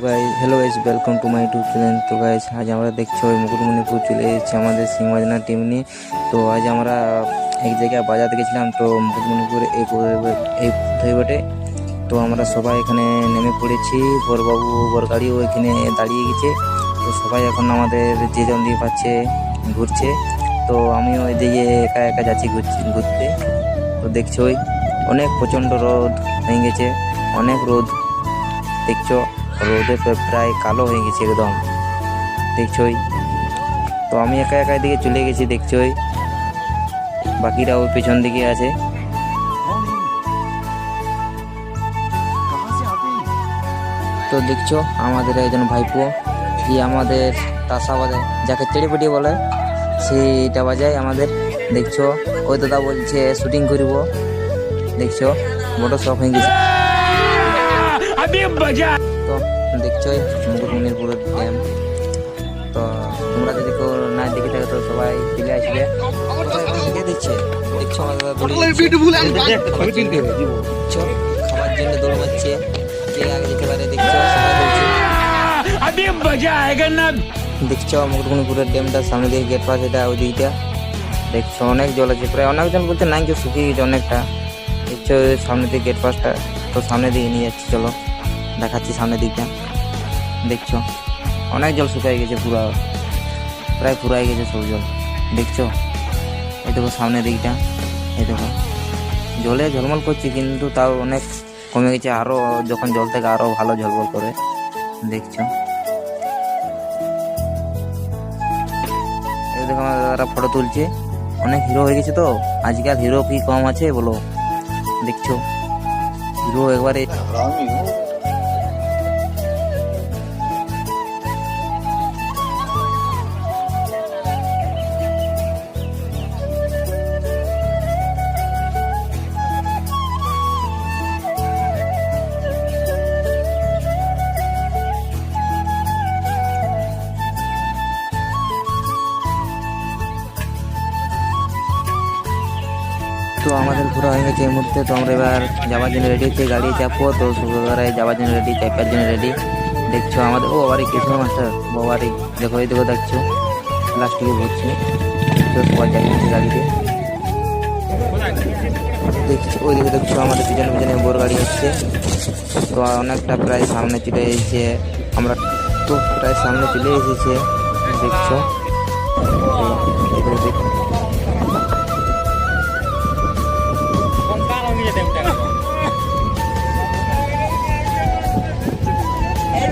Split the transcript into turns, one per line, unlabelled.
Guys hello guys welcome to my YouTube channel. তো guys আজ আমরা দেখছি ওই মুকুটমণিপুর চলে এসেছি আমাদের সিংহবাজার টিম নিয়ে। তো আজ আমরা এক জায়গায় বাজাতে গেছিলাম, তো মুকুটমণিপুর এই বটে। তো আমরা সবাই এখানে নেমে পড়েছি, বরবাবু বরগাড়িও এখানে দাঁড়িয়ে গেছে। তো সবাই এখন আমাদের যে জন দিয়ে পাচ্ছে ঘুরছে। তো আমিও ওই দিকে একা একা যাচ্ছি ঘুরতে। তো দেখছো ওই অনেক প্রচণ্ড রোদ হয়ে গেছে, অনেক রোদ দেখছো, রোদে প্রায় কালো হয়ে গেছে একদম দেখছোই। তো আমি একা একা দিকে চলে গেছি দেখছোই, বাকিরা ওই পেছন দিকে আছে। তো দেখছো আমাদের একজন ভাইপো, কি আমাদের তাসা বাজায়, যাকে চেড়েপেটি বলে সেইটা বাজায় আমাদের। দেখছো ওই দাদা বলছে শুটিং করব, দেখছো বড় শখ হয়ে গেছে। তো দেখছোই মুকুটমণিপুর ড্যাম। তো তোমরা যদি কেউ না দেখে থাকো তো সবাই চলে আসবে। দেখে দিচ্ছে দেখছো আমাদের খাবার জন্য দৌড় মারছে, কে আগে যেতে পারে দেখছো দেখছো মুকুটমণিপুরের ড্যামটা সামনে দিকে গেট পাস, এটা ওই দিকটা দেখছো অনেক জল আছে, প্রায় অনেকজন বলছে নাই কেউ শুকিয়ে গেছে অনেকটা। দেখছো সামনে দিকে গেট পাসটা, তো সামনে দিকে নিয়ে যাচ্ছি, চলো দেখাচ্ছি সামনের দিকটা। দেখছো অনেক জল শুকাই গেছে, পুরো প্রায় ফুরাই গেছে সব জল দেখছো। এই দেখো সামনের দিকটা, এই দেখো জলে ঝলমল করছে কিন্তু তাও অনেক কমে গেছে, আরো যখন জল থেকে আরো ভালো ঝলমল করে দেখছো। এই দেখো আমার দাদারা ফটো তুলছে, অনেক হিরো হয়ে গেছে। তো আজকাল হিরো কি কম আছে বলো, দেখছো হিরো একবারে। তো আমাদের ঘোরা হয়ে গেছে এই মুহূর্তে। তো আমরা এবার যাওয়ার জন্য রেডি হচ্ছে, গাড়ি চাপবো। তো সুগারায় যাওয়ার জন্য রেডি, চাপার জন্য রেডি দেখছো আমাদের। ও বাবারি কৃষ্ণ মাস্টার বাবারি, দেখো এই দেখো দেখছো লাস্টিকে ঘুরছে। তো সবাই যাচ্ছে গাড়িতে দেখছো, ওই দিকে দেখছো আমাদের পিছনে পিছনে বোর গাড়ি হচ্ছে। তো অনেকটা প্রায় সামনে চলে এসেছে আমরা, তো প্রায় সামনে চলে এসেছে দেখছো।